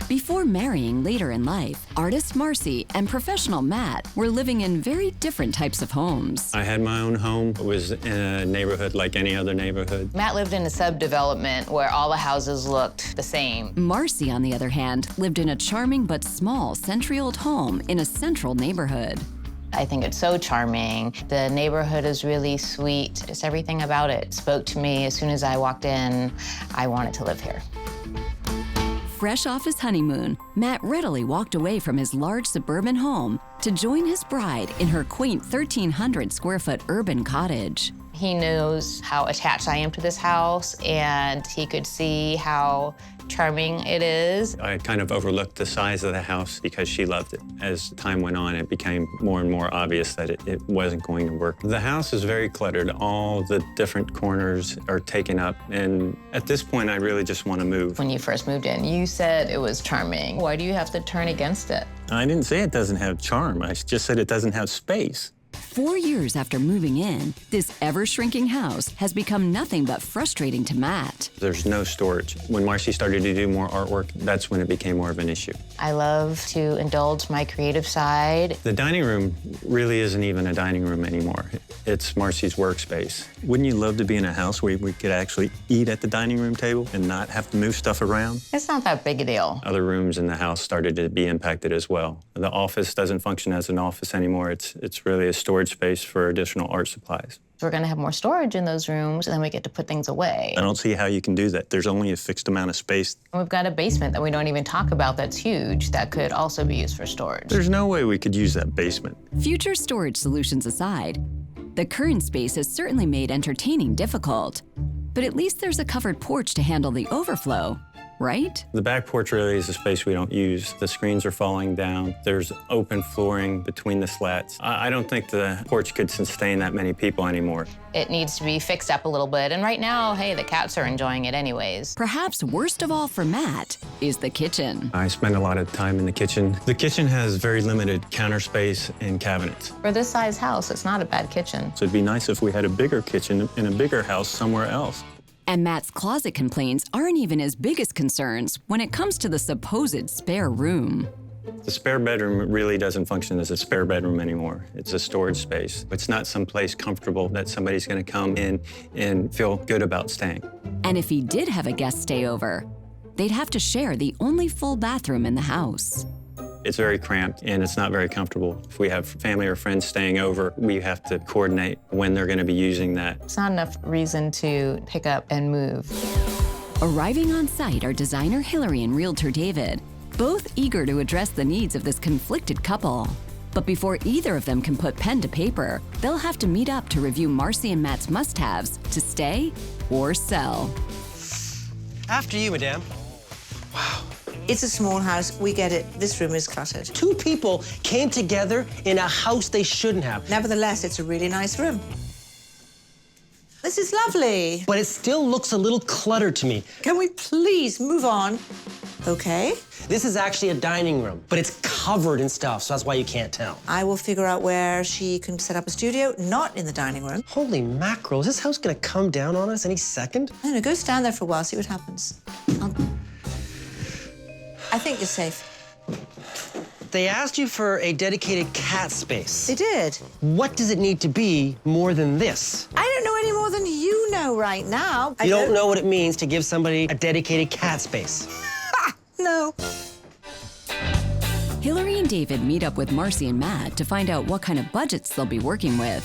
Before marrying later in life, artist Marci and professional Matt were living in very different types of homes. I had my own home. It was in a neighborhood like any other neighborhood. Matt lived in a subdevelopment where all the houses looked the same. Marci, on the other hand, lived in a charming but small century-old home in a central neighborhood. I think it's so charming. The neighborhood is really sweet. Just everything about it spoke to me. As soon as I walked in, I wanted to live here. Fresh off his honeymoon, Matt readily walked away from his large suburban home to join his bride in her quaint 1,300-square-foot urban cottage. He knows how attached I am to this house, and he could see how charming it is. I kind of overlooked the size of the house because she loved it. As time went on, it became more and more obvious that it wasn't going to work. The house is very cluttered. All the different corners are taken up, and at this point, I really just want to move. When you first moved in, you said it was charming. Why do you have to turn against it? I didn't say it doesn't have charm. I just said it doesn't have space. 4 years after moving in, this ever-shrinking house has become nothing but frustrating to Matt. There's no storage. When Marci started to do more artwork, that's when it became more of an issue. I love to indulge my creative side. The dining room really isn't even a dining room anymore. It's Marci's workspace. Wouldn't you love to be in a house where we could actually eat at the dining room table and not have to move stuff around? It's not that big a deal. Other rooms in the house started to be impacted as well. The office doesn't function as an office anymore. It's really a storage space for additional art supplies. We're going to have more storage in those rooms, and then we get to put things away. I don't see how you can do that. There's only a fixed amount of space. And we've got a basement that we don't even talk about that's huge that could also be used for storage. There's no way we could use that basement. Future storage solutions aside, the current space has certainly made entertaining difficult. But at least there's a covered porch to handle the overflow, right? The back porch really is a space we don't use. The screens are falling down. There's open flooring between the slats. I don't think the porch could sustain that many people anymore. It needs to be fixed up a little bit, and right now, hey, the cats are enjoying it anyways. Perhaps worst of all for Matt is the kitchen. I spend a lot of time in the kitchen. The kitchen has very limited counter space and cabinets. For this size house, it's not a bad kitchen. So it'd be nice if we had a bigger kitchen in a bigger house somewhere else. And Matt's closet complaints aren't even his biggest concerns when it comes to the supposed spare room. The spare bedroom really doesn't function as a spare bedroom anymore. It's a storage space. It's not someplace comfortable that somebody's going to come in and feel good about staying. And if he did have a guest stay over, they'd have to share the only full bathroom in the house. It's very cramped and it's not very comfortable. If we have family or friends staying over, we have to coordinate when they're going to be using that. It's not enough reason to pick up and move. Arriving on site are designer Hilary and Realtor David, both eager to address the needs of this conflicted couple. But before either of them can put pen to paper, they'll have to meet up to review Marci and Matt's must-haves to stay or sell. After you, madame. Wow. It's a small house. We get it. This room is cluttered. Two people came together in a house they shouldn't have. Nevertheless, it's a really nice room. This is lovely. But it still looks a little cluttered to me. Can we please move on? Okay. This is actually a dining room, but it's covered in stuff, so that's why you can't tell. I will figure out where she can set up a studio, not in the dining room. Holy mackerel, is this house gonna come down on us any second? No, go stand there for a while, see what happens. I think you're safe. They asked you for a dedicated cat space. They did. What does it need to be more than this? I don't know any more than you know right now. You don't know what it means to give somebody a dedicated cat space. Ha! No. Hilary and David meet up with Marci and Matt to find out what kind of budgets they'll be working with.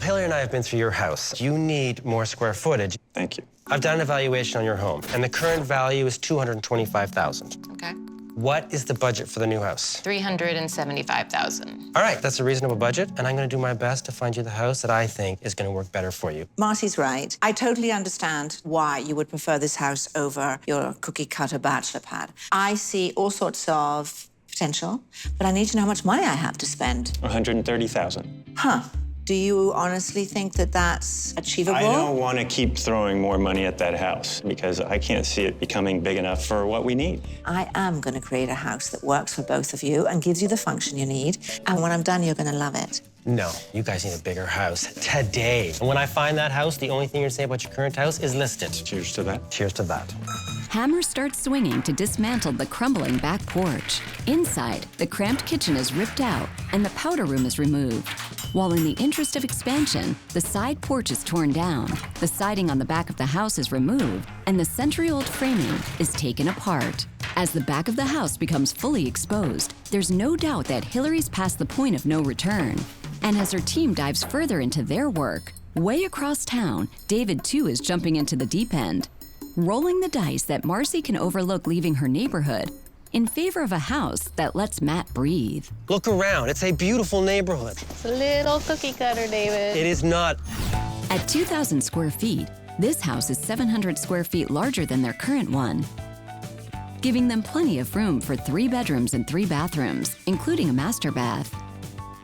Hilary and I have been through your house. You need more square footage. Thank you. I've done an evaluation on your home, and the current value is $225,000. Okay. What is the budget for the new house? $375,000. All right, that's a reasonable budget, and I'm gonna do my best to find you the house that I think is gonna work better for you. Marci's right. I totally understand why you would prefer this house over your cookie-cutter bachelor pad. I see all sorts of potential, but I need to know how much money I have to spend. $130,000. Huh. Do you honestly think that that's achievable? I don't want to keep throwing more money at that house because I can't see it becoming big enough for what we need. I am going to create a house that works for both of you and gives you the function you need. And when I'm done, you're going to love it. No, you guys need a bigger house today. And when I find that house, the only thing you're saying about your current house is list it. Cheers to that. Cheers to that. hammer starts swinging to dismantle the crumbling back porch. Inside, the cramped kitchen is ripped out and the powder room is removed. While in the interest of expansion, the side porch is torn down, the siding on the back of the house is removed, and the century-old framing is taken apart. As the back of the house becomes fully exposed, there's no doubt that Hilary's past the point of no return. And as her team dives further into their work, way across town, David too is jumping into the deep end, rolling the dice that Marci can overlook leaving her neighborhood in favor of a house that lets Matt breathe. Look around. It's a beautiful neighborhood. It's a little cookie cutter, David. It is not. At 2,000 square feet, this house is 700 square feet larger than their current one, giving them plenty of room for 3 bedrooms and 3 bathrooms, including a master bath.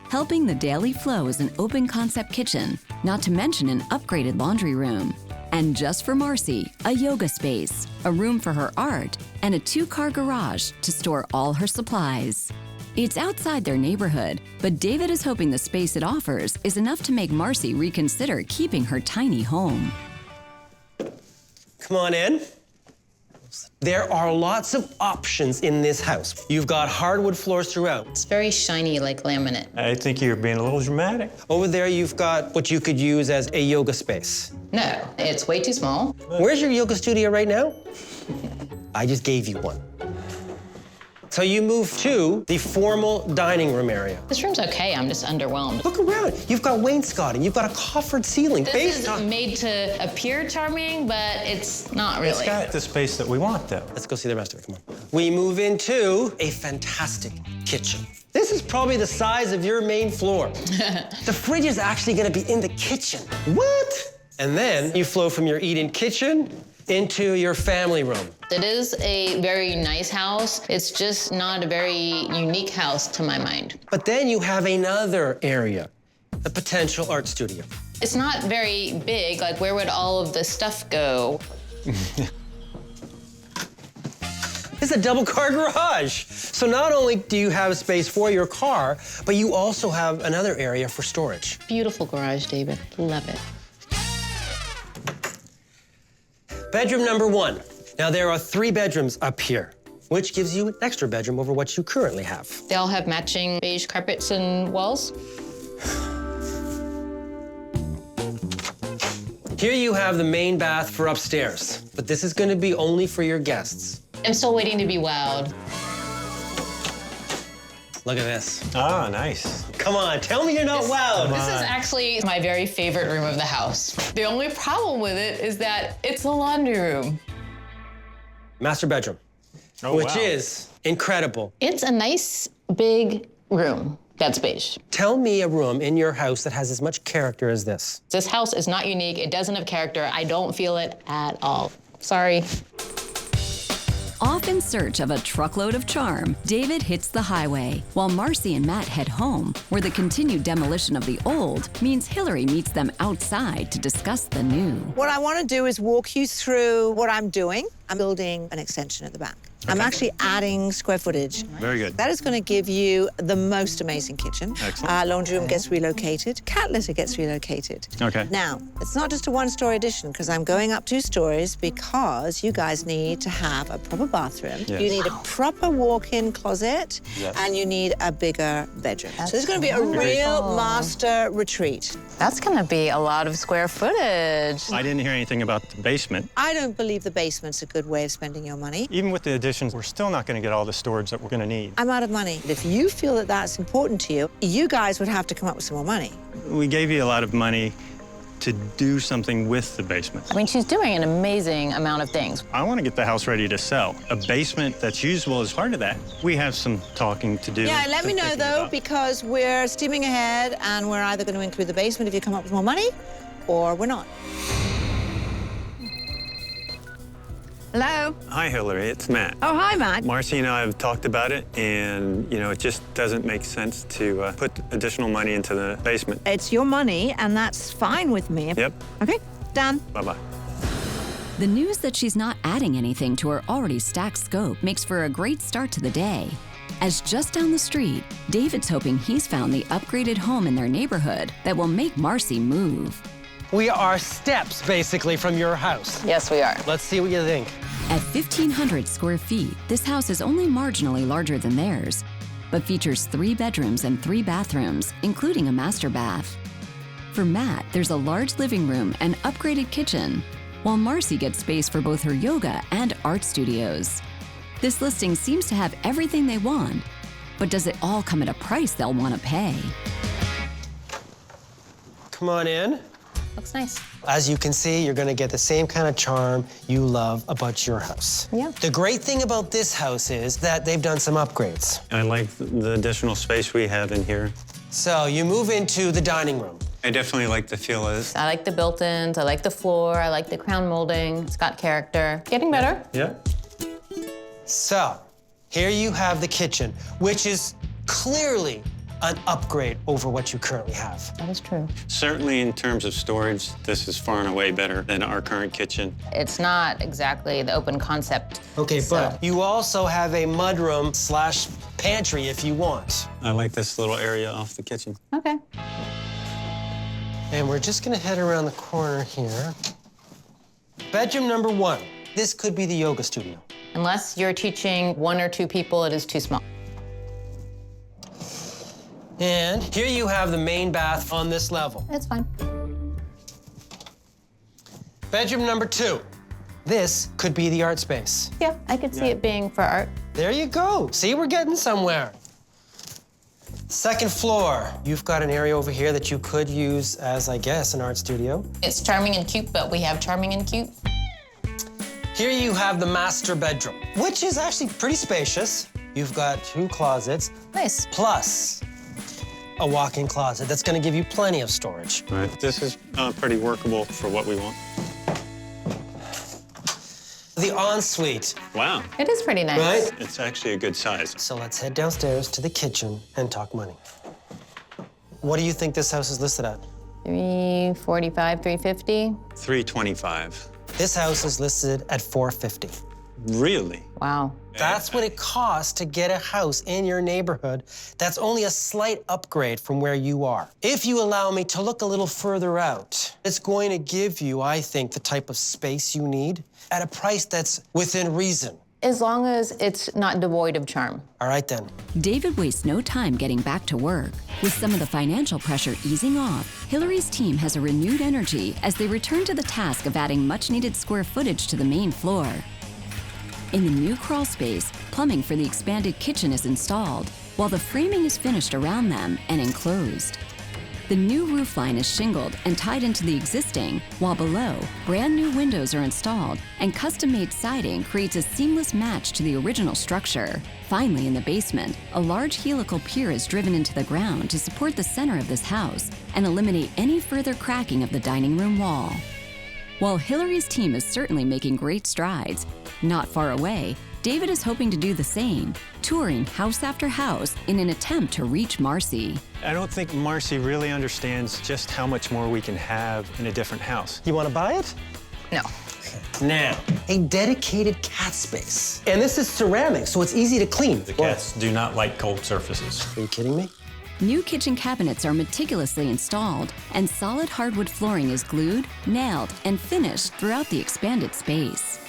Helping the daily flow is an open-concept kitchen, not to mention an upgraded laundry room. And just for Marci, a yoga space, a room for her art, and a 2-car garage to store all her supplies. It's outside their neighborhood, but David is hoping the space it offers is enough to make Marci reconsider keeping her tiny home. Come on in. There are lots of options in this house. You've got hardwood floors throughout. It's very shiny, like laminate. I think you're being a little dramatic. Over there, you've got what you could use as a yoga space. No, it's way too small. Where's your yoga studio right now? I just gave you one. So you move to the formal dining room area. This room's okay, I'm just underwhelmed. Look around. You've got wainscoting. You've got a coffered ceiling. This is made to appear charming, but it's not really. It's got the space that we want, though. Let's go see the rest of it. Come on. We move into a fantastic kitchen. This is probably the size of your main floor. The fridge is actually going to be in the kitchen. What? And then you flow from your eat-in kitchen into your family room. It is a very nice house. It's just not a very unique house to my mind. But then you have another area, the potential art studio. It's not very big. Like, where would all of this stuff go? It's a double-car garage. So not only do you have space for your car, but you also have another area for storage. Beautiful garage, David. Love it. Bedroom number 1. Now, there are 3 bedrooms up here, which gives you an extra bedroom over what you currently have. They all have matching beige carpets and walls. Here you have the main bath for upstairs, but this is going to be only for your guests. I'm still waiting to be wowed. Look at this. Ah, nice. Come on, tell me you're not wowed. This is actually my very favorite room of the house. The only problem with it is that it's a laundry room. Master bedroom, which is incredible. It's a nice, big room that's beige. Tell me a room in your house that has as much character as this. This house is not unique. It doesn't have character. I don't feel it at all. Sorry. Off in search of a truckload of charm, David hits the highway, while Marci and Matt head home, where the continued demolition of the old means Hilary meets them outside to discuss the new. What I want to do is walk you through what I'm doing. I'm building an extension at the back. I'm actually adding square footage. Very good. That is going to give you the most amazing kitchen. Excellent. Laundry room gets relocated. Cat litter gets relocated. Okay. Now, it's not just a 1-story addition, because I'm going up 2 stories because you guys need to have a proper bathroom. Yes. You need a proper walk-in closet. Yes. And you need a bigger bedroom. So there's going to be a real master retreat. That's gonna be a lot of square footage. I didn't hear anything about the basement. I don't believe the basement's a good way of spending your money. Even with the additions, we're still not going to get all the storage that we're going to need. I'm out of money. If you feel that that's important to you, you guys would have to come up with some more money. We gave you a lot of money to do something with the basement. I mean, she's doing an amazing amount of things. I want to get the house ready to sell. A basement that's usable is part of that. We have some talking to do. Yeah, let me know, thinking though, about. because we're steaming ahead, and we're either going to include the basement if you come up with more money, or we're not. Hello? Hi, Hilary, it's Matt. Oh, hi, Matt. Marci and I have talked about it, and, you know, it just doesn't make sense to put additional money into the basement. It's your money, and that's fine with me. Yep. Okay, done. Bye-bye. The news that she's not adding anything to her already stacked scope makes for a great start to the day. As just down the street, David's hoping he's found the upgraded home in their neighborhood that will make Marci move. We are steps, basically, from your house. Yes, we are. Let's see what you think. At 1,500 square feet, this house is only marginally larger than theirs, but features 3 bedrooms and 3 bathrooms, including a master bath. For Matt, there's a large living room and upgraded kitchen, while Marci gets space for both her yoga and art studios. This listing seems to have everything they want, but does it all come at a price they'll want to pay? Come on in. Looks nice. As you can see, you're gonna get the same kind of charm you love about your house. Yeah. The great thing about this house is that they've done some upgrades. I like the additional space we have in here. So you move into the dining room. I definitely like the feel of it. I like the built-ins, I like the floor, I like the crown molding. It's got character. Getting better. Yeah. So here you have the kitchen, which is clearly an upgrade over what you currently have. That is true. Certainly in terms of storage, this is far and away better than our current kitchen. It's not exactly the open concept. Okay, so- but you also have a mudroom slash pantry if you want. I like this little area off the kitchen. Okay. And we're just gonna head around the corner here. Bedroom number 1. This could be the yoga studio. Unless you're teaching 1 or 2 people, it is too small. And here you have the main bath on this level. It's fine. Bedroom number 2. This could be the art space. Yeah, I could see it being for art. There you go. See, we're getting somewhere. Second floor, you've got an area over here that you could use as, I guess, an art studio. It's charming and cute, but we have charming and cute. Here you have the master bedroom, which is actually pretty spacious. You've got 2 closets, Nice. plus a walk-in closet that's gonna give you plenty of storage. Right. This is pretty workable for what we want. The ensuite, Wow. It is pretty nice. right? It's actually a good size. So let's head downstairs to the kitchen and talk money. What do you think this house is listed at? 345, 350. 325. This house is listed at $450. Really? Wow. That's what it costs to get a house in your neighborhood. That's only a slight upgrade from where you are. If you allow me to look a little further out, it's going to give you, I think, the type of space you need at a price that's within reason. As long as it's not devoid of charm. All right, then. David wastes no time getting back to work. With some of the financial pressure easing off, Hilary's team has a renewed energy as they return to the task of adding much-needed square footage to the main floor. In the new crawl space, plumbing for the expanded kitchen is installed, while the framing is finished around them and enclosed. The new roofline is shingled and tied into the existing, while below, brand new windows are installed and custom-made siding creates a seamless match to the original structure. Finally, in the basement, a large helical pier is driven into the ground to support the center of this house and eliminate any further cracking of the dining room wall. While Hilary's team is certainly making great strides, not far away, David is hoping to do the same, touring house after house in an attempt to reach Marci. I don't think Marci really understands just how much more we can have in a different house. You want to buy it? No. Now, a dedicated cat space. And this is ceramic, so it's easy to clean. The cats do not like cold surfaces. Are you kidding me? New kitchen cabinets are meticulously installed, and solid hardwood flooring is glued, nailed, and finished throughout the expanded space.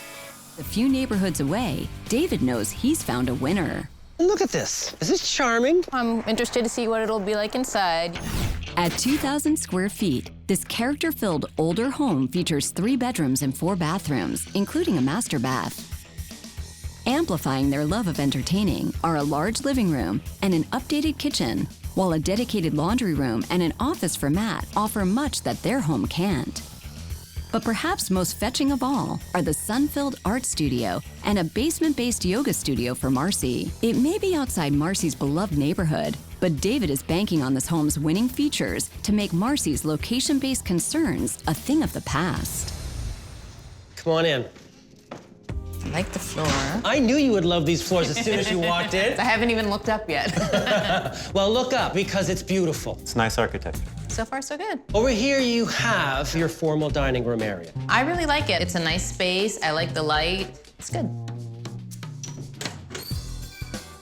A few neighborhoods away, David knows he's found a winner. Look at this. Is this charming? I'm interested to see what it'll be like inside. At 2,000 square feet, this character-filled older home features 3 bedrooms and 4 bathrooms, including a master bath. Amplifying their love of entertaining are a large living room and an updated kitchen, while a dedicated laundry room and an office for Matt offer much that their home can't. But perhaps most fetching of all are the sun-filled art studio and a basement-based yoga studio for Marci. It may be outside Marci's beloved neighborhood, but David is banking on this home's winning features to make Marci's location-based concerns a thing of the past. Come on in. I like the floor. I knew you would love these floors as soon as you walked in. I haven't even looked up yet. Well, look up because it's beautiful. It's nice architecture. So far, so good. Over here you have your formal dining room area. I really like it. It's a nice space. I like the light. It's good.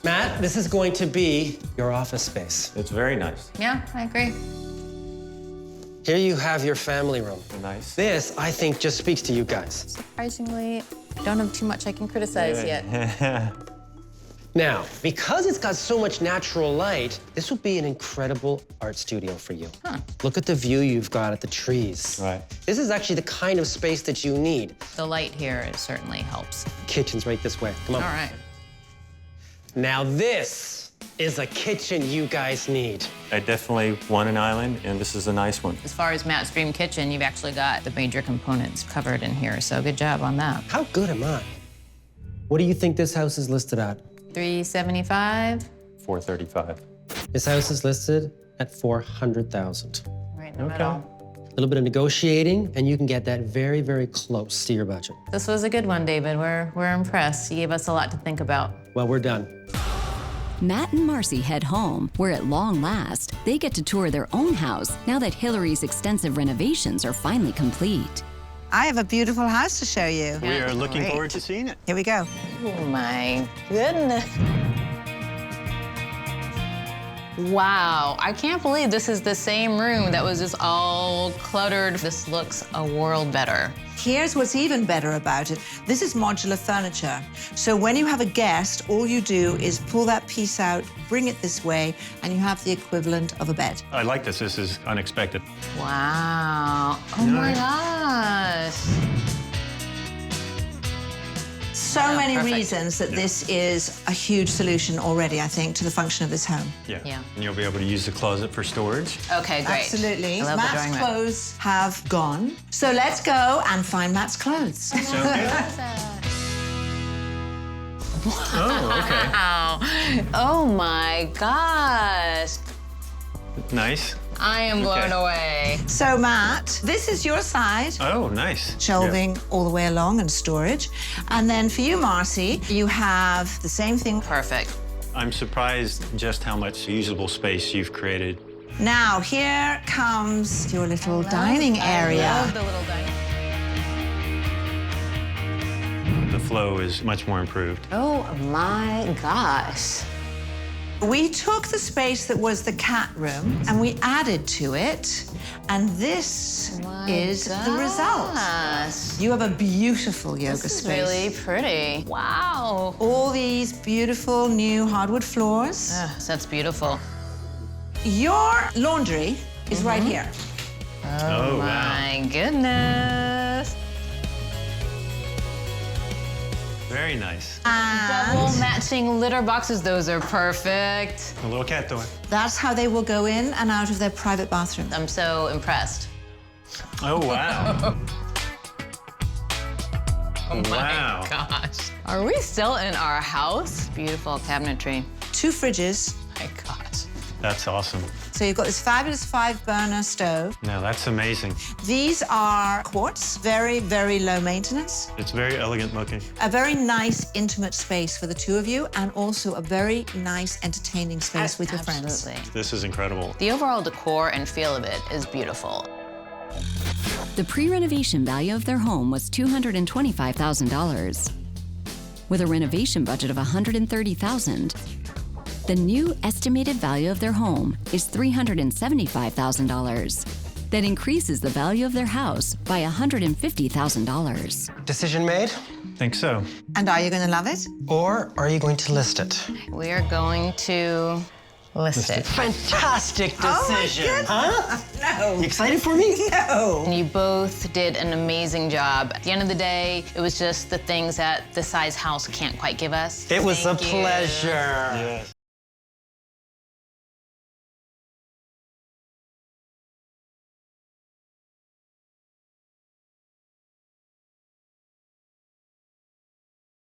Matt, this is going to be your office space. It's very nice. Yeah, I agree. Here you have your family room. Nice. This, I think, just speaks to you guys. Surprisingly, don't have too much I can criticize yet. Now, because it's got so much natural light, this will be an incredible art studio for you. Look at the view you've got at the trees. Right. This is actually the kind of space that you need. The light here certainly helps. Kitchen's right this way. Come on. All right. Now this is a kitchen you guys need. I definitely want an island, and this is a nice one. As far as Matt's dream kitchen, you've actually got the major components covered in here, so good job on that. How good am I? What do you think this house is listed at? $375. $435. This house is listed at $400,000. Right in the middle. A little bit of negotiating, and you can get that very, very close to your budget. This was a good one, David. We're impressed. You gave us a lot to think about. Well, we're done. Matt and Marci head home, where at long last, they get to tour their own house now that Hilary's extensive renovations are finally complete. I have a beautiful house to show you. We are looking Great. forward to seeing it. Here we go. Oh my goodness. Wow, I can't believe this is the same room that was just all cluttered. This looks a world better. Here's what's even better about it. This is modular furniture. So when you have a guest, all you do is pull that piece out, bring it this way, and you have the equivalent of a bed. I like this. This is unexpected. Wow, oh my gosh. So many perfect. reasons that this is a huge solution already, I think, to the function of this home. Yeah. And you'll be able to use the closet for storage. Okay, great. Absolutely. I love the drawing Matt's room. clothes have gone. So let's go and find Matt's clothes. So good. Oh, okay. Wow. Oh my gosh. Nice. I am blown Okay. away. So Matt, this is your side. Oh, nice. Shelving all the way along and storage. And then for you, Marci, you have the same thing. Perfect. Yeah. I'm surprised just how much usable space you've created. Now, here comes your little dining I area. love the little dining. The flow is much more improved. Oh my gosh. We took the space that was the cat room and we added to it, and this is the result. Gosh. You have a beautiful yoga This is space. really pretty. Wow. All these beautiful new hardwood floors. That's beautiful. Your laundry is right here. Oh, wow. My goodness. Very nice. Double And matching litter boxes. Those are perfect. A little cat door. that's how they will go in and out of their private bathroom. I'm so impressed. Oh, wow. Oh Wow. my gosh. Are we still in our house? Beautiful cabinetry. 2 fridges. My gosh. That's awesome. So you've got this fabulous 5-burner stove. No, that's amazing. These are quartz, very, very low maintenance. It's very elegant looking. A very nice, intimate space for the 2 of you, and also a very nice, entertaining space with your friends. Absolutely. This is incredible. The overall decor and feel of it is beautiful. The pre-renovation value of their home was $225,000. With a renovation budget of $130,000, the new estimated value of their home is $375,000. That increases the value of their house by $150,000. Decision made? Think so. And are you going to love it? Or are you going to list it? We are going to list it. Fantastic decision, huh? No. You excited for me? No. And you both did an amazing job. At the end of the day, it was just the things that the size house can't quite give us. It was Thank a you. pleasure. Yes.